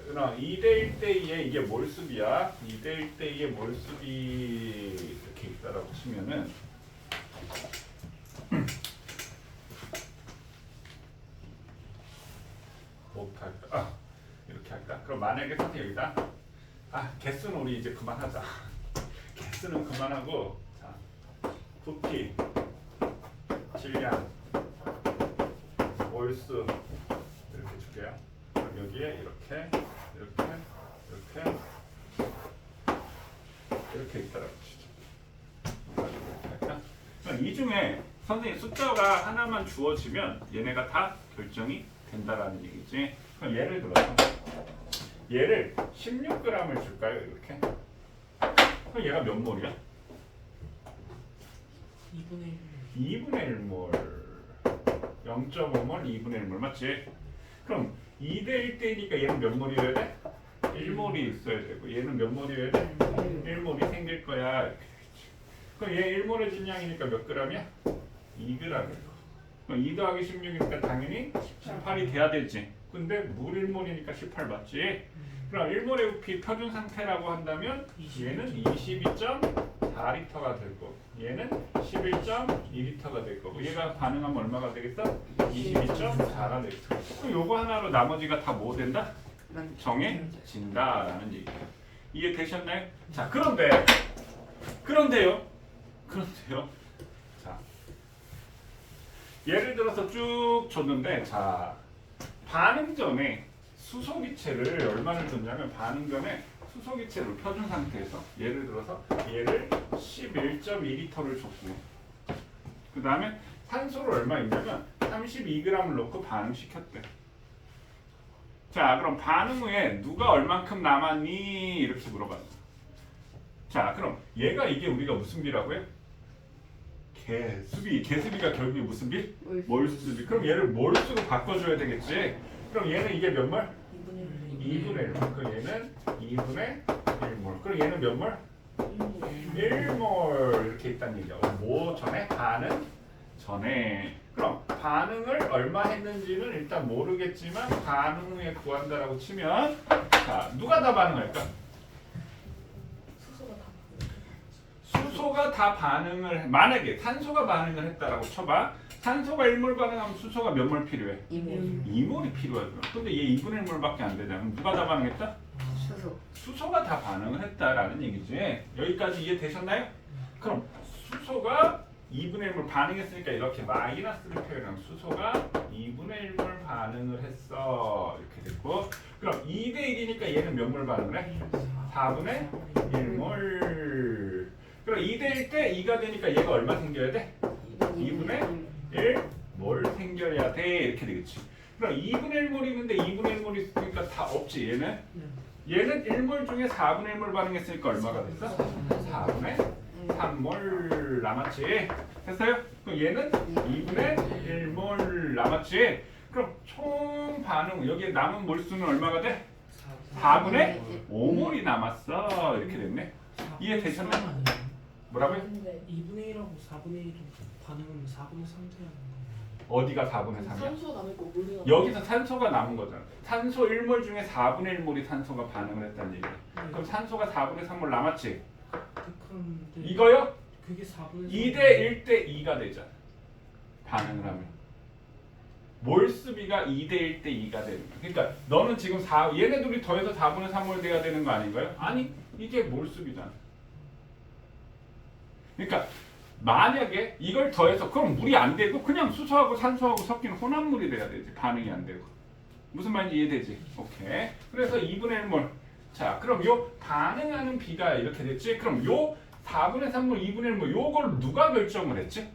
그럼 2대 1대 2의 이게 몰수비야. 2대 1대 2의 몰수비 이렇게 있다라고 치면은 뭐부터 할까? 이렇게 할까? 그럼 만약에 선생님 여기다 개수는 우리 이제 그만하자. 개수는 그만하고 자, 부피, 질량, 몰수 이렇게 줄게요. 그럼 여기에 이렇게 있다라고 치죠. 그럼 이 중에 선생님 숫자가 하나만 주어지면 얘네가 다 결정이 된다라는 얘기지. 그럼 예를 들어서 얘를 16g을 줄까요? 이렇게. 그럼 얘가 몇 몰이야? 2분의 2분의 1몰. 0.5몰, 2분의 1몰 맞지? 그럼 2대 1대이니까 얘는 몇 몰이어야 돼? 1몰이 있어야 되고 얘는 몇 몰이어야 돼? 1몰이 생길 거야. 이렇게 되겠지. 그럼 얘 1몰의 질량이니까 몇 g이야? 2g이고. 그럼 2 더하기 16이니까 당연히 18이 돼야 되지. 근데 물 1몰이니까 18 맞지? 그럼 1몰의 부피 표준 상태라고 한다면 얘는 22.4리터가 될 거고 얘는 11.2리터가 될 거고 얘가 반응하면 얼마가 되겠어? 22.4가 되겠어. 그럼 요거 하나로 나머지가 다 뭐 된다? 정해진다라는 얘기예요. 이해되셨나요? 자, 그런데요. 자, 예를 들어서 쭉 줬는데 자, 반응 전에 수소기체를 얼마를 줬냐면 반응 전에 수소기체를 표준 상태에서 예를 들어서 얘를 11.2리터를 줬고 그 다음에 산소를 얼마 있냐면 32g을 넣고 반응시켰대. 자, 그럼 반응 후에 누가 얼만큼 남았니? 이렇게 물어봤어. 자, 그럼 얘가 이게 우리가 무슨 비라고요? 개수비가 결국에 무슨 비? 몰수비. 그럼 얘를 몰수로 바꿔줘야 되겠지. 그럼 얘는 이게 몇 몰? 2분의 1몰. 그럼 얘는 2분의 1몰. 그럼 얘는 몇 몰? 1몰. 이렇게 있다는 얘기야. 뭐 전에? 반응 전에. 그럼 반응을 얼마 했는지는 일단 모르겠지만 반응 후에 구한다라고 치면 자, 누가 다 반응할까? 수소가 다 반응을 만약에 탄소가 반응을 했다라고 쳐봐. 탄소가 1몰 반응하면 수소가 몇 몰 필요해? 2몰. 2몰이 필요하죠. 근데 얘 2분의 1몰밖에 안 되잖아. 그럼 누가 다 반응했다? 수소. 수소가 다 반응을 했다라는 얘기지. 여기까지 이해되셨나요? 그럼 수소가 2분의 1몰 반응했으니까 이렇게 마이너스를 표현하면 수소가 2분의 1몰 반응을 했어. 이렇게 됐고 그럼 2대 1이니까 얘는 몇 몰 반응을 해? 4분의 1몰. 그럼 2대 1 때 2가 되니까 얘가 얼마 생겨야 돼? 2분의 1몰 생겨야 돼. 이렇게 되겠지. 그럼 2분의 1몰 있는데 2분의 1몰 있으니까 다 없지. 얘는 1몰 중에 4분의 1몰 반응했으니까 얼마가 됐어? 4분의 3몰 남았지. 됐어요? 그럼 얘는 2분의 1몰 남았지. 그럼 총 반응 여기에 남은 몰수는 얼마가 돼? 4분의 5몰이 남았어. 이렇게 됐네. 이해되셨나요? 뭐라고요? 2분의 1하고 4분의 1은 반응은 4분의 3 돼야 하는 거예요. 어디가 4분의 3이야? 산소 남을 거 물이 남을 여기서 산소가 남은 거잖아. 산소 1몰 중에 4분의 1몰이 산소가 반응을 했다는 얘기야. 그럼 산소가 4분의 3몰 남았지? 그런데 이거요? 그게 4분의 2대 1대 2가 되잖아. 반응을 하면. 몰수비가 2대 1대 2가 되는 거야. 그러니까 너는 지금 얘네 둘이 더해서 4분의 3몰 돼야 되는 거 아닌가요? 아니, 이게 몰수비잖아. 그러니까 만약에 이걸 더해서 그럼 물이 안 되고 그냥 수소하고 산소하고 섞인 혼합물이 돼야 되지. 반응이 안 되고. 무슨 말인지 이해되지? 오케이. 그래서 2분의 1몰. 자, 그럼 요 반응하는 비가 이렇게 됐지? 그럼 요 4분의 3몰, 2분의 1몰 요걸 누가 결정을 했지?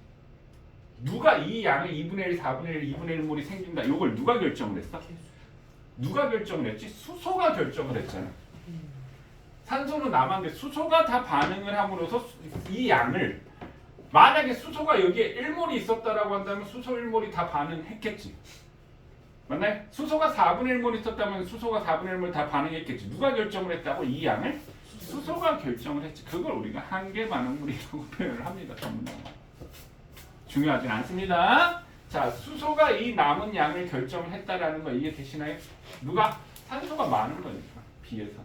누가 이 양을 2분의 1, 4분의 1, 2분의 1몰이 생긴다. 요걸 누가 결정을 했어? 누가 결정을 했지? 수소가 결정을 했잖아. 산소는 남았는데 수소가 다 반응을 함으로써 이 양을 만약에 수소가 여기에 1몰이 있었다라고 한다면 수소 1몰이 다 반응했겠지. 맞나요? 수소가 4분의 1몰 있었다면 수소가 4분의 1몰 다 반응했겠지. 누가 결정을 했다고? 이 양을 수소가 결정을 했지. 그걸 우리가 한계 반응물이라고 표현을 합니다. 전문용어. 중요하진 않습니다. 자, 수소가 이 남은 양을 결정을 했다라는 거 이해되시나요? 누가? 산소가 많은 거니까 비해서.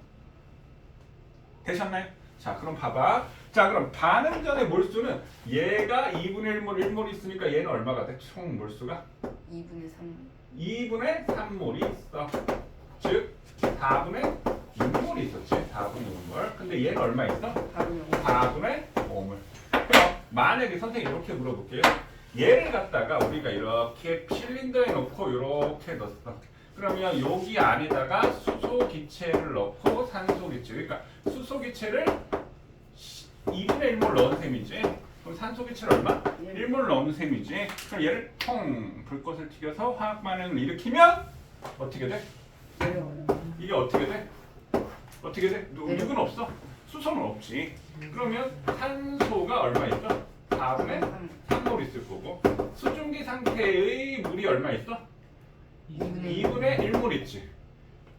되셨나요? 자, 그럼 봐봐. 자, 그럼 반응 전의 몰수는 얘가 2분의 1몰, 1몰 있으니까 얘는 얼마가 돼? 총 몰수가? 2분의 3. 2분의 3몰이 있어. 즉 4분의 6몰이 있었지. 4분의 6몰. 근데 얘는 얼마 있어? 4분의 5몰. 그럼 만약에 선생님 이렇게 물어볼게요. 얘를 갖다가 우리가 이렇게 실린더에 넣고 이렇게 넣었어. 그러면 여기 안에다가 수소 기체를 넣고 산소 기체. 그러니까 수소 기체를 2분의 1몰 넣은 셈이지. 그럼 산소 기체를 얼마? 1몰 넣은 셈이지. 그럼 얘를 통 불꽃을 튀겨서 화학 반응을 일으키면 어떻게 돼? 이게 어떻게 돼? 어떻게 돼? 누구는 없어? 수소는 없지. 그러면 산소가 얼마 있어? 4분의 3몰 있을 거고 수증기 상태의 물이 얼마 있어? 2분의 1몰 있지.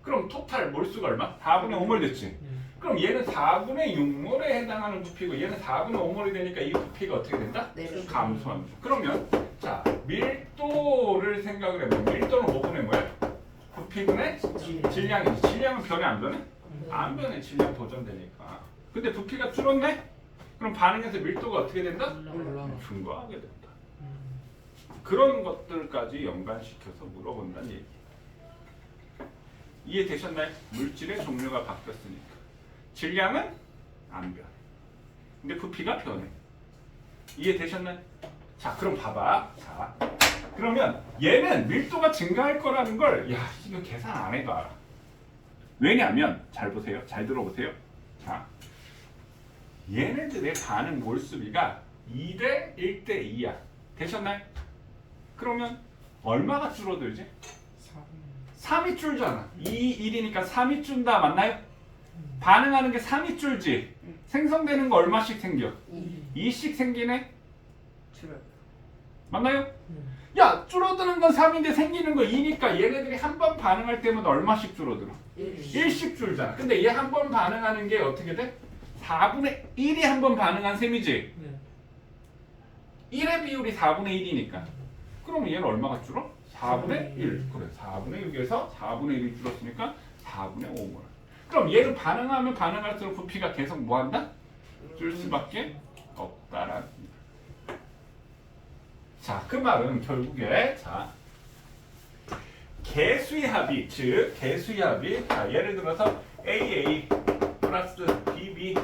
그럼 토탈 몰수가 얼마? 4분의 5몰 됐지. 그럼 얘는 4분의 6몰에 해당하는 부피고 얘는 4분의 5몰이 되니까 이 부피가 어떻게 된다? 감소한다. 그러면 자 밀도를 생각을 해보면 밀도는 5분의 뭐야? 부피분의 질량이지. 질량은 변해 안 변해? 안 변해. 질량 보존되니까. 근데 부피가 줄었네? 그럼 반응해서 밀도가 어떻게 된다? 증가하게 된다. 그런 것들까지 연관시켜서 물어본다는 얘기. 이해되셨나요? 물질의 종류가 바뀌었으니까. 질량은 안 변해. 근데 부피가 변해. 이해되셨나요? 자, 그럼 봐봐. 자, 그러면 얘는 밀도가 증가할 거라는 걸, 야, 이거 계산 안 해도 알아. 왜냐면, 잘 보세요. 잘 들어보세요. 자, 얘네들의 반응 몰수비가 2대 1대 2야. 되셨나요? 그러면 얼마가 줄어들지? 3이 줄잖아. 2, 1이니까 3이 준다. 맞나요? 반응하는 게 3이 줄지. 생성되는 거 얼마씩 생겨? 2씩 생기네? 줄어요. 맞나요? 야, 줄어드는 건 3인데 생기는 거 2니까 얘네들이 한 번 반응할 때마다 얼마씩 줄어들어? 1씩 줄잖아. 근데 얘 한 번 반응하는 게 어떻게 돼? 4분의 1이 한 번 반응한 셈이지. 1의 비율이 4분의 1이니까. 그럼 얘는 얼마가 줄어? 4분의 1. 그래, 4분의 6에서 4분의 1이 줄었으니까 4분의 5몰. 그럼 얘는 반응하면 반응할수록 부피가 계속 뭐한다? 줄 수밖에 없다라는. 자, 그 말은 결국에 자 개수의 합이, 즉 개수의 합이, 자 예를 들어서 AA 플러스 BB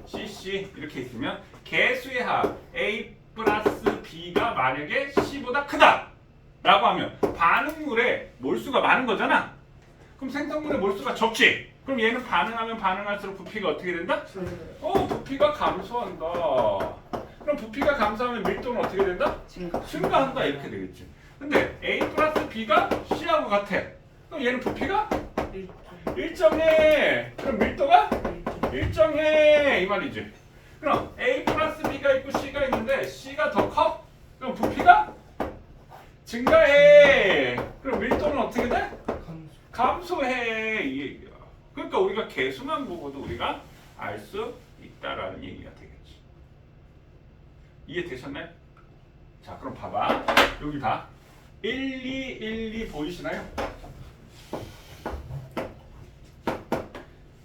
CC 이렇게 있으면 개수의 합 A 플러스 B가 만약에 C보다 크다 라고 하면 반응물의 몰수가 많은 거잖아. 그럼 생성물의 몰수가 적지. 그럼 얘는 반응하면 반응할수록 부피가 어떻게 된다? 부피가 감소한다. 그럼 부피가 감소하면 밀도는 어떻게 된다? 증가한다 이렇게 되겠지. 근데 A 플러스 B가 C하고 같아. 그럼 얘는 부피가 일정해. 그럼 밀도가 일정해 이 말이지. 그럼 A 플러스 B가 있고 C가 있는데 C가 더 커? 그럼 부피가 증가해. 그럼 밀도는 어떻게 돼? 감소해 이 얘기야. 그러니까 우리가 개수만 보고도 우리가 알 수 있다라는 얘기가 되겠지. 이해되셨나요? 자 그럼 봐봐. 여기 봐. 1, 2, 1, 2 보이시나요?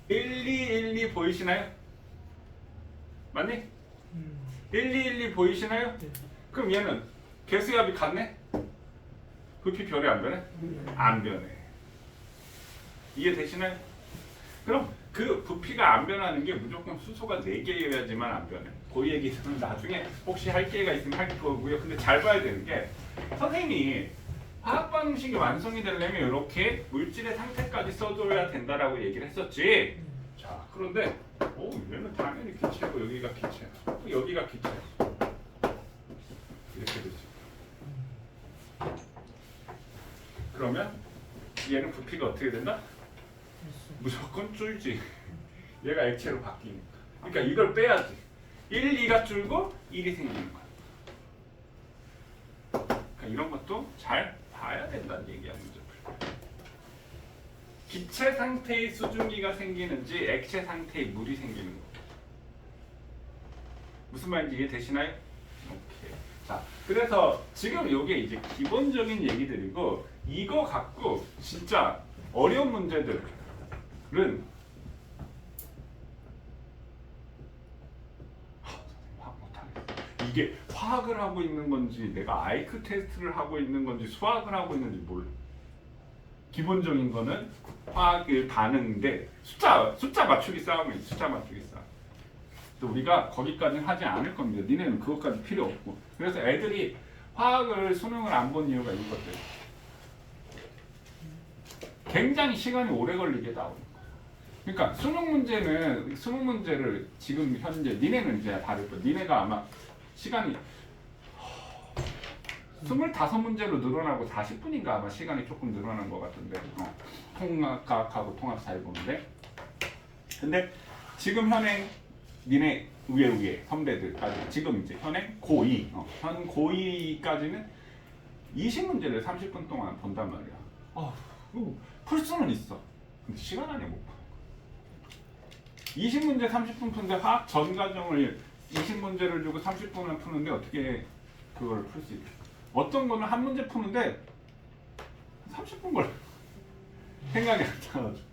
1, 2, 1, 2 보이시나요? 맞니? 1, 2, 1, 2 보이시나요? 네. 그럼 얘는 개수합이 같네? 부피 변해 안 변해? 안 변해. 이해되시나요? 그럼 그 부피가 안 변하는 게 무조건 수소가 4개여야지만 안 변해. 그 얘기는 나중에 혹시 할 기회가 있으면 할 거고요. 근데 잘 봐야 되는 게 선생님이 화학 방식이 완성이 되려면 이렇게 물질의 상태까지 써줘야 된다라고 얘기를 했었지. 자 그런데 얘는 당연히 기체고 여기가 기체야. 여기가 기체야. 이렇게 되지. 그러면 얘는 부피가 어떻게 된다? 무조건 줄지. 얘가 액체로 바뀌니까. 그러니까 이걸 빼야지. 1, 2가 줄고 1이 생기는 거야. 그러니까 이런 것도 잘 봐야 된다는 얘기야. 문제 풀 때. 기체 상태의 수증기가 생기는지 액체 상태의 물이 생기는 거. 무슨 말인지 이해되시나요? 오케이. 자, 그래서 지금 이게 이제 기본적인 얘기들이고 이거 갖고 진짜 어려운 문제들은 화학 못하겠어. 이게 화학을 하고 있는 건지 내가 아이크 테스트를 하고 있는 건지 수학을 하고 있는지 몰라. 기본적인 거는 화학의 반응인데 숫자 맞추기 싸움이에요. 숫자 맞추기 싸움. 근데 우리가 거기까지는 하지 않을 겁니다. 니네는 그것까지 필요 없고. 그래서 애들이 화학을 수능을 안 본 이유가 이것들. 굉장히 시간이 오래 걸리게 나오는 거야. 그러니까 수능 문제를 지금 현재 니네는 이제 다를 거야. 니네가 아마 시간이 25문제로 늘어나고 40분인가 아마 시간이 조금 늘어난 것 같은데 통합과학하고 통합 잘 보는데 근데 지금 현행 니네 위에 선배들까지 지금 이제 현행 고2 현 고2까지는 20문제를 30분 동안 본단 말이야. 풀 수는 있어. 근데 시간 안에 못 봐. 20문제 30분 푸는데 화학 전 과정을 20문제를 주고 30분을 푸는데 어떻게 그걸 풀 수 있을까? 어떤 거는 한 문제 푸는데 30분 걸려. 생각이 안 나가지고.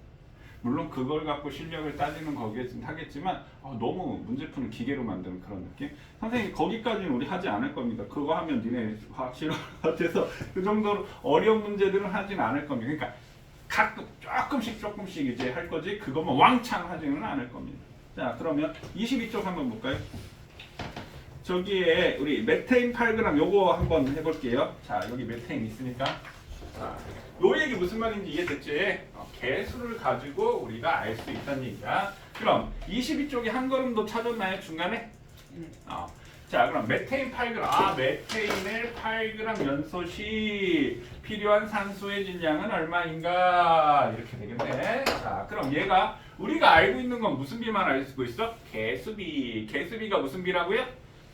물론 그걸 갖고 실력을 따지는 거겠긴 하겠지만 너무 문제 푸는 기계로 만드는 그런 느낌? 선생님 거기까지는 우리 하지 않을 겁니다. 그거 하면 니네 화학 실력 같아서 그 정도로 어려운 문제들은 하진 않을 겁니다. 그러니까 가끔 조금씩 이제 할 거지 그것만 왕창 하지는 않을 겁니다. 자 그러면 22쪽 한번 볼까요? 저기에 우리 메테인 8g 요거 한번 해볼게요. 자 여기 메테인 있으니까 자, 요 얘기 무슨 말인지 이해됐지? 개수를 가지고 우리가 알 수 있다는 얘기야. 그럼 22쪽에 한 걸음도 찾았나요? 중간에? 자 그럼 메테인 8g 메테인을 8g 연소 시 필요한 산소의 질량은 얼마인가 이렇게 되겠네. 자 그럼 얘가 우리가 알고 있는 건 무슨 비만 알고 있어? 개수비. 개수비가 무슨 비라고요?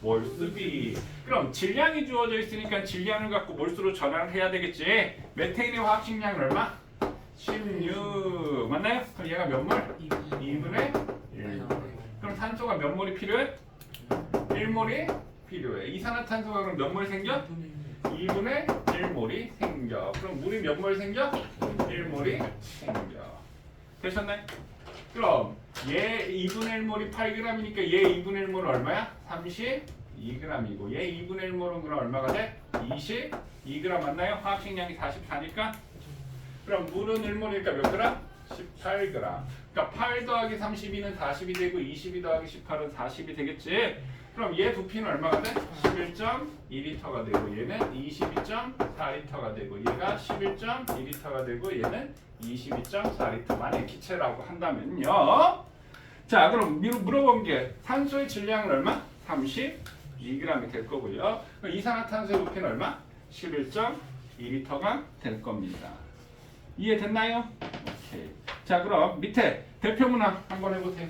몰수비. 그럼 질량이 주어져 있으니까 질량을 갖고 몰수로 전환을 해야 되겠지. 메테인의 화학식량은 얼마? 16 맞나요? 그럼 얘가 몇 몰? 2분의 1. 그럼 산소가 몇 몰이 필요해? 1몰이 필요해. 이산화탄소가 그럼 몇 몰 생겨? 2분의 1몰이 생겨. 그럼 물이 몇 몰 생겨? 1몰이 생겨. 되셨나요? 그럼 얘 2분의 1몰이 8g이니까 얘 2분의 1몰은 얼마야? 32g이고 얘 2분의 1몰은 그럼 얼마가 돼? 22g 맞나요? 화학식량이 44니까? 그럼 물은 1몰이니까 몇 g? 18g. 그러니까 8 더하기 32는 40이 되고 22 더하기 18은 40이 되겠지. 그럼 얘 부피는 얼마가 돼? 11.2리터가 되고 얘는 22.4리터가 되고 얘가 11.2리터가 되고 얘는 22.4리터. 만약 기체라고 한다면요. 자, 그럼 물어본 게 산소의 질량은 얼마? 32g이 될 거고요. 그럼 이산화탄소의 부피는 얼마? 11.2리터가 될 겁니다. 이해됐나요? 오케이. 자, 그럼 밑에 대표 문항 한번 해보세요.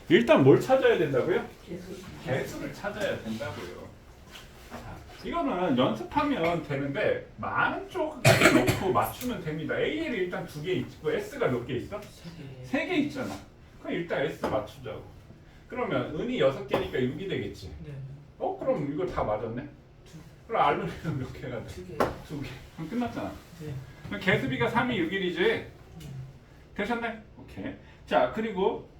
일단 뭘 찾아야 된다고요? 개수를 찾아야 된다고요. 자, 이거는 연습하면 되는데 많은 쪽을 놓고 맞추면 됩니다. AL이 일단 2개 있고 S가 몇 개 있어? 3개 있잖아. 그럼 일단 S 맞추자고. 그러면 은이 6개니까 6이 되겠지. 네. 그럼 이거 다 맞았네? 그럼 알루미늄 몇 개가 돼? 2개. 2개. 그럼 끝났잖아. 네. 그럼 개수비가 3이 6일이지? 되셨네? 오케이. 자, 그리고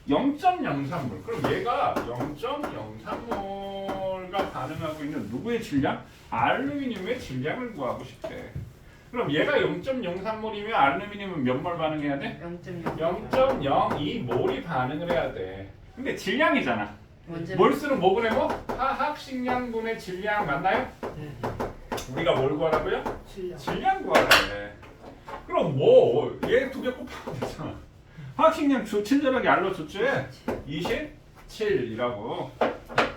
0.03몰. 그럼 얘가 0.03몰과 반응하고 있는 누구의 질량? 알루미늄의 질량을 구하고 싶대. 그럼 얘가 0.03몰이면 알루미늄은 몇 몰 반응해야 돼? 0.0. 0.02몰이 반응을 해야 돼. 근데 질량이잖아. 원자력. 몰수는 뭐분의 뭐? 화학식량분의 질량 맞나요? 네. 우리가 뭘 구하라고요? 질량. 질량 구하래. 그럼 뭐 얘 2개 곱하면 되잖아. 화학식량 친절하게 알려줬지? 27이라고.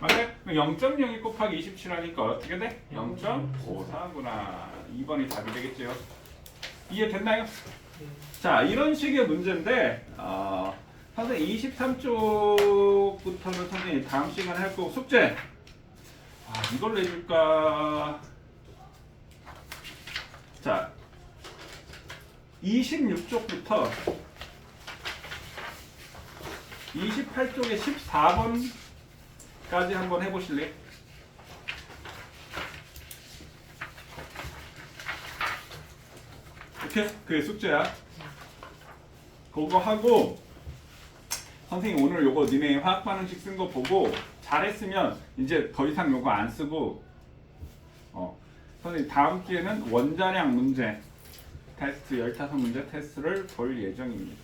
맞네? 0.02 곱하기 27 하니까 어떻게 돼? 0.54구나. 2번이 답이 되겠죠. 이해됐나요? 네. 자, 이런 식의 문제인데 선생님 23쪽부터는 선생님 다음 시간에 할 거고 숙제 이걸 내줄까? 자, 26쪽부터 28쪽에 14번까지 한번 해보실래요? 오케이? 그게 숙제야. 그거 하고 선생님 오늘 요거 니네 화학 반응식 쓴 거 보고 잘했으면 이제 더 이상 요거 안 쓰고 선생님 다음 기회는 원자량 문제 테스트 15문제 테스트를 볼 예정입니다.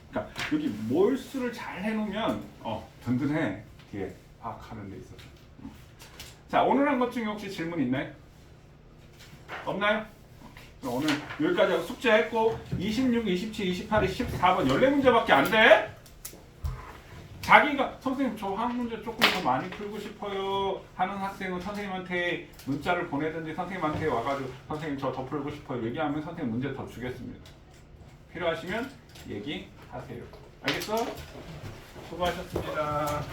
그러니까 여기 몰수를 잘 해놓으면 든든해 뒤에 화학하는 데 있어서. 자, 오늘 한 것 중에 혹시 질문 있나요? 없나요? 오늘 여기까지 하고 숙제했고 26, 27, 28, 14번 14문제밖에 안 돼? 자기가 선생님 저 한 문제 조금 더 많이 풀고 싶어요 하는 학생은 선생님한테 문자를 보내든지 선생님한테 와가지고 선생님 저 더 풀고 싶어요 얘기하면 선생님 문제 더 주겠습니다. 필요하시면 얘기하세요. 알겠어? 수고하셨습니다.